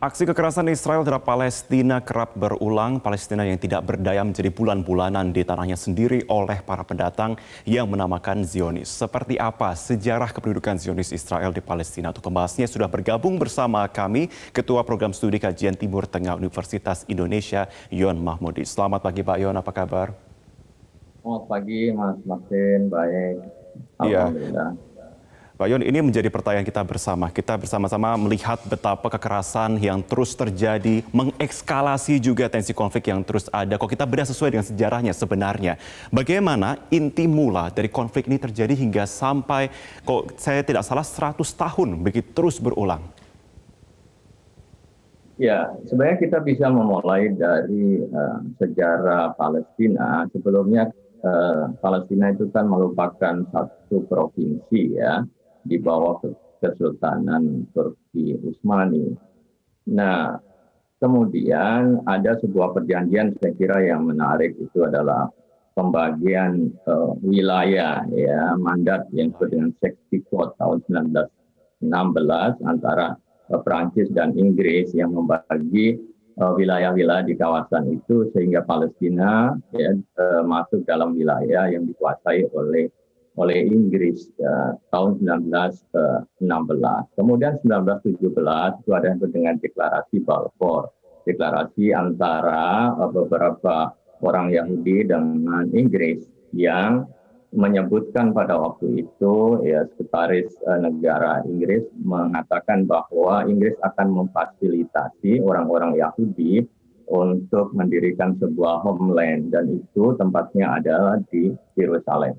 Aksi kekerasan Israel terhadap Palestina kerap berulang. Palestina yang tidak berdaya menjadi bulan-bulanan di tanahnya sendiri oleh para pendatang yang menamakan Zionis. Seperti apa sejarah kependudukan Zionis Israel di Palestina? Untuk membahasnya sudah bergabung bersama kami Ketua Program Studi Kajian Timur Tengah Universitas Indonesia, Yon Mahmudi. Selamat pagi Pak Yon, apa kabar? Selamat pagi Mas Martin, baik. Iya, Alhamdulillah. Pak Yon, ini menjadi pertanyaan kita bersama. Kita bersama-sama melihat betapa kekerasan yang terus terjadi, mengekskalasi juga tensi konflik yang terus ada. Kok kita bedah sesuai dengan sejarahnya sebenarnya. Bagaimana inti mula dari konflik ini terjadi hingga sampai, kok saya tidak salah, 100 tahun begitu terus berulang? Ya, sebenarnya kita bisa memulai dari sejarah Palestina. Sebelumnya Palestina itu kan merupakan satu provinsi ya di bawah Kesultanan Turki Utsmani. Nah, kemudian ada sebuah perjanjian saya kira yang menarik itu adalah pembagian wilayah ya mandat yang disebut dengan Sexty Code tahun 1916 antara Prancis dan Inggris yang membagi wilayah-wilayah di kawasan itu sehingga Palestina ya, masuk dalam wilayah yang dikuasai oleh Inggris tahun 1916. Kemudian 1917 itu ada yang disebut dengan deklarasi Balfour, deklarasi antara beberapa orang Yahudi dengan Inggris yang menyebutkan pada waktu itu ya sekretaris negara Inggris mengatakan bahwa Inggris akan memfasilitasi orang-orang Yahudi untuk mendirikan sebuah homeland dan itu tempatnya adalah di Yerusalem.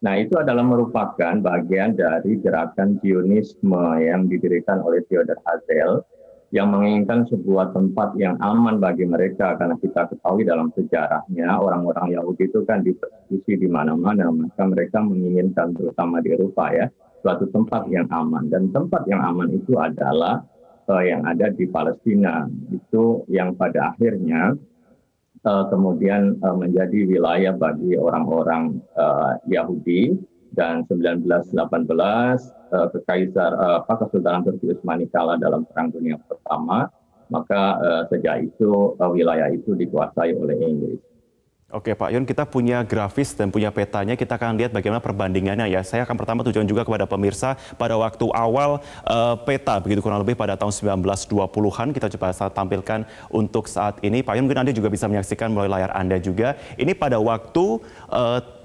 Nah, itu adalah merupakan bagian dari gerakan Zionisme yang didirikan oleh Theodor Herzl yang menginginkan sebuah tempat yang aman bagi mereka, karena kita ketahui dalam sejarahnya orang-orang Yahudi itu kan dipersekusi di mana-mana, maka mereka menginginkan terutama di Eropa ya suatu tempat yang aman, dan tempat yang aman itu adalah yang ada di Palestina, itu yang pada akhirnya kemudian menjadi wilayah bagi orang-orang Yahudi. Dan 1918 Kesultanan Turki Utsmani kalah dalam Perang Dunia Pertama, maka sejak itu wilayah itu dikuasai oleh Inggris. Oke Pak Yon, kita punya grafis dan punya petanya, kita akan lihat bagaimana perbandingannya ya. Saya akan pertama tujuan juga kepada pemirsa pada waktu awal peta, begitu kurang lebih pada tahun 1920-an, kita coba tampilkan untuk saat ini. Pak Yon, mungkin Anda juga bisa menyaksikan melalui layar Anda juga. Ini pada waktu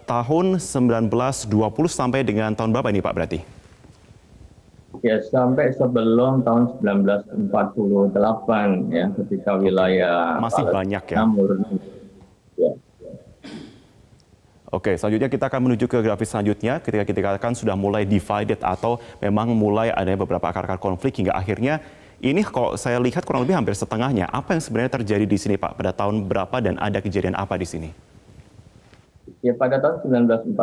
tahun 1920 sampai dengan tahun berapa ini Pak berarti? Ya, sampai sebelum tahun 1948 ya, ketika wilayah masih banyak ya. Murni. Ya. Oke, selanjutnya kita akan menuju ke grafis selanjutnya ketika kita akan sudah mulai divided atau memang mulai adanya beberapa akar-akar konflik hingga akhirnya ini kok saya lihat kurang lebih hampir setengahnya. Apa yang sebenarnya terjadi di sini Pak? Pada tahun berapa dan ada kejadian apa di sini? Ya, pada tahun 1948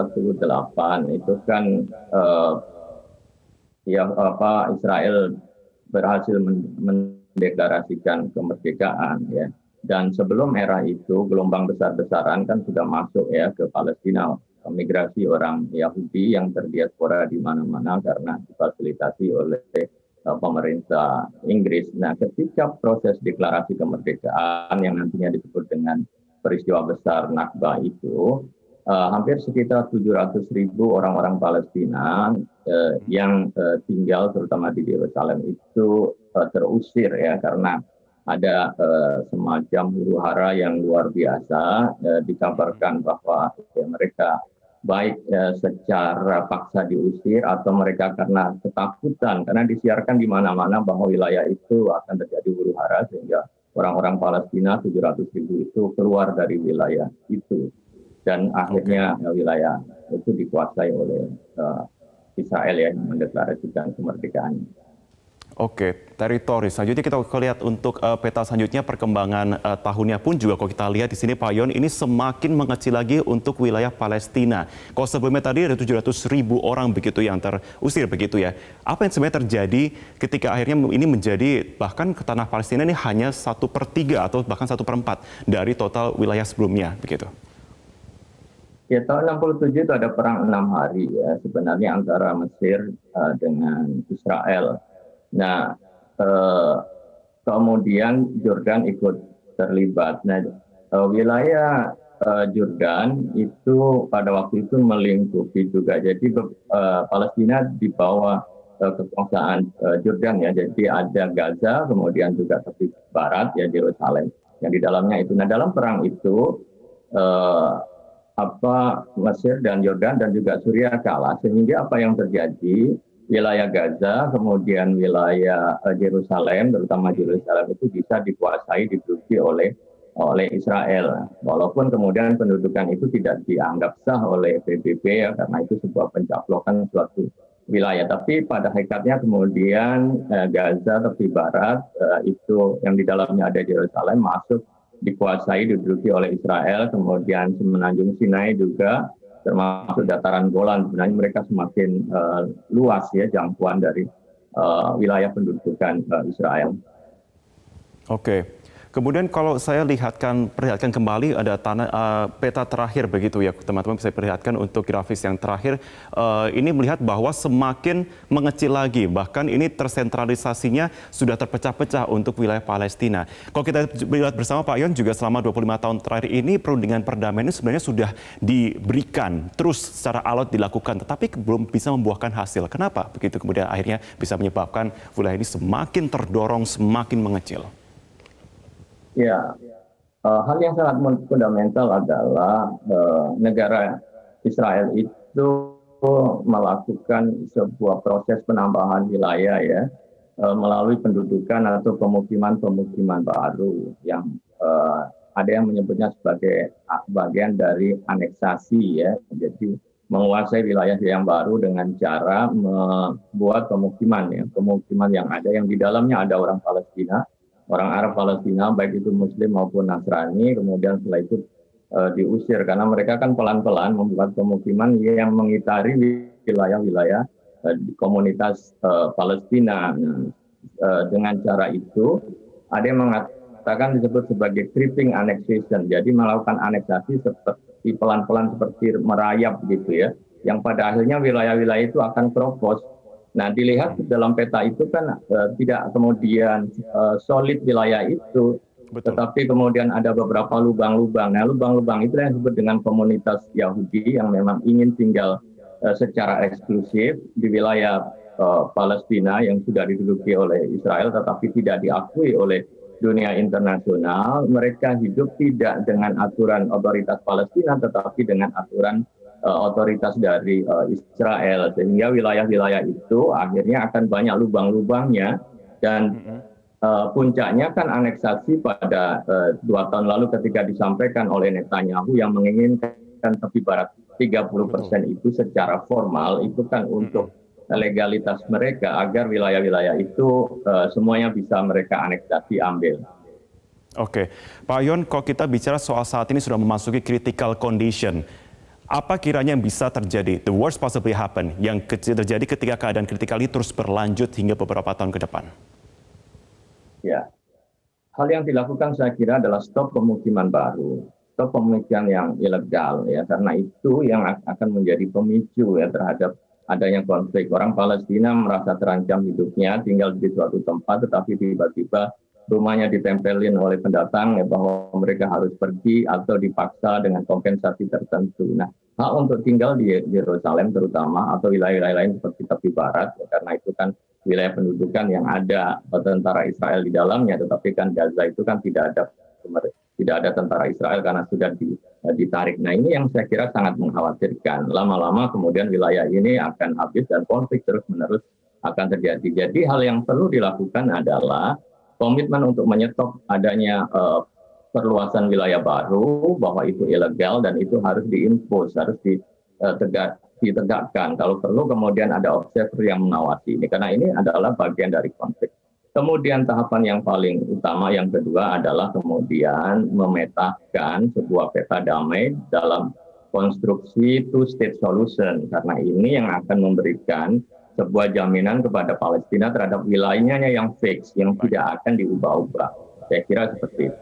itu kan Israel berhasil mendeklarasikan kemerdekaan ya. Dan sebelum era itu gelombang besar-besaran kan sudah masuk ya ke Palestina, migrasi orang Yahudi yang terdiaspora di mana-mana karena difasilitasi oleh pemerintah Inggris. Nah, ketika proses deklarasi kemerdekaan yang nantinya disebut dengan peristiwa besar Nakba itu, hampir sekitar 700.000 orang-orang Palestina yang tinggal terutama di Yerusalem itu terusir ya, karena ada semacam huru-hara yang luar biasa. Dikabarkan bahwa mereka baik secara paksa diusir atau mereka karena ketakutan, karena disiarkan di mana-mana bahwa wilayah itu akan terjadi huru-hara sehingga orang-orang Palestina 700.000 itu keluar dari wilayah itu. Dan akhirnya wilayah itu dikuasai oleh Israel yang mendeklarasikan kemerdekaan. Oke, teritori. Selanjutnya kita lihat untuk peta selanjutnya perkembangan tahunnya pun juga kalau kita lihat di sini Pak Yon ini semakin mengecil lagi untuk wilayah Palestina. Kalau sebelumnya tadi ada 700.000 orang begitu yang terusir begitu ya. Apa yang sebenarnya terjadi ketika akhirnya ini menjadi bahkan ke tanah Palestina ini hanya 1/3 atau bahkan 1/4 dari total wilayah sebelumnya begitu? Ya, tahun 67 itu ada perang 6 hari ya sebenarnya antara Mesir dengan Israel. Nah, kemudian Jordan ikut terlibat. Nah, wilayah Jordan itu pada waktu itu melingkupi juga. Jadi Palestina di bawah kekuasaan Jordan ya. Jadi ada Gaza, kemudian juga tepi barat ya Yerusalem yang di dalamnya itu. Nah, dalam perang itu Mesir dan Yordan dan juga Suriah kalah, sehingga apa yang terjadi, wilayah Gaza kemudian wilayah Yerusalem, terutama Yerusalem itu bisa dikuasai, diduduki oleh Israel, walaupun kemudian pendudukan itu tidak dianggap sah oleh PBB ya, karena itu sebuah pencaplokan suatu wilayah. Tapi pada hakikatnya kemudian Gaza tepi barat itu yang di dalamnya ada Yerusalem masuk dikuasai, diduduki oleh Israel, kemudian semenanjung Sinai juga termasuk dataran Golan. Sebenarnya mereka semakin luas ya jangkauan dari wilayah pendudukan Israel. Oke. Kemudian kalau saya perlihatkan kembali ada peta terakhir begitu ya teman-teman, bisa perlihatkan untuk grafis yang terakhir. Ini melihat bahwa semakin mengecil lagi, bahkan ini tersentralisasinya sudah terpecah-pecah untuk wilayah Palestina. Kalau kita lihat bersama Pak Yon juga selama 25 tahun terakhir ini perundingan perdamaian ini sebenarnya sudah diberikan, terus secara alot dilakukan, tetapi belum bisa membuahkan hasil. Kenapa? Begitu kemudian akhirnya bisa menyebabkan wilayah ini semakin terdorong, semakin mengecil. Ya, hal yang sangat fundamental adalah negara Israel itu melakukan sebuah proses penambahan wilayah ya melalui pendudukan atau pemukiman-pemukiman baru yang ada yang menyebutnya sebagai bagian dari aneksasi ya. Jadi menguasai wilayah yang baru dengan cara membuat pemukiman yang ada yang di dalamnya ada orang Palestina, orang Arab Palestina, baik itu Muslim maupun Nasrani, kemudian setelah itu diusir karena mereka kan pelan-pelan membuat pemukiman yang mengitari wilayah-wilayah komunitas Palestina. Dengan cara itu, ada yang mengatakan disebut sebagai creeping annexation, jadi melakukan aneksasi seperti pelan-pelan seperti merayap gitu ya, yang pada akhirnya wilayah-wilayah itu akan keropos. Nah, dilihat dalam peta itu kan tidak kemudian solid wilayah itu, betul. Tetapi kemudian ada beberapa lubang-lubang. Nah, lubang-lubang itu yang disebut dengan komunitas Yahudi yang memang ingin tinggal secara eksklusif di wilayah Palestina yang sudah diduduki oleh Israel, tetapi tidak diakui oleh dunia internasional. Mereka hidup tidak dengan aturan otoritas Palestina, tetapi dengan aturan otoritas dari Israel, sehingga wilayah-wilayah itu akhirnya akan banyak lubang-lubangnya dan puncaknya kan aneksasi pada 2 tahun lalu ketika disampaikan oleh Netanyahu yang menginginkan tepi barat 30% itu secara formal itu kan untuk legalitas mereka agar wilayah-wilayah itu semuanya bisa mereka aneksasi ambil. Oke, Pak Yon, kalau kita bicara soal saat ini sudah memasuki critical condition, apa kiranya yang bisa terjadi, the worst possibly happen, yang terjadi ketika keadaan kritikal ini terus berlanjut hingga beberapa tahun ke depan? Ya, hal yang dilakukan saya kira adalah stop pemukiman baru, stop pemukiman yang ilegal ya, karena itu yang akan menjadi pemicu ya terhadap adanya konflik. Orang Palestina merasa terancam hidupnya, tinggal di suatu tempat, tetapi tiba-tiba rumahnya ditempelin oleh pendatang ya, bahwa mereka harus pergi atau dipaksa dengan kompensasi tertentu. Nah, hak untuk tinggal di Yerusalem terutama atau wilayah-wilayah lain seperti tepi barat ya, karena itu kan wilayah pendudukan yang ada tentara Israel di dalamnya, tetapi kan Gaza itu kan tidak ada tentara Israel karena sudah ditarik. Nah, ini yang saya kira sangat mengkhawatirkan. Lama-lama kemudian wilayah ini akan habis dan konflik terus-menerus akan terjadi. Jadi hal yang perlu dilakukan adalah komitmen untuk menyetop adanya perluasan wilayah baru, bahwa itu ilegal dan itu harus diimpos, harus ditegakkan. Kalau perlu kemudian ada observer yang mengawasi ini, karena ini adalah bagian dari konflik. Kemudian tahapan yang paling utama yang kedua adalah kemudian memetakan sebuah peta damai dalam konstruksi two-state solution, karena ini yang akan memberikan sebuah jaminan kepada Palestina terhadap wilayahnya yang fix, yang tidak akan diubah-ubah. Saya kira seperti itu.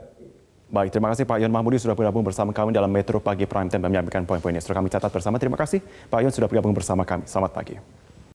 Baik, terima kasih Pak Yon Mahmudi sudah bergabung bersama kami dalam Metro Pagi Prime Time dan menyampaikan poin-poinnya. Sudah kami catat bersama. Terima kasih Pak Yon sudah bergabung bersama kami. Selamat pagi.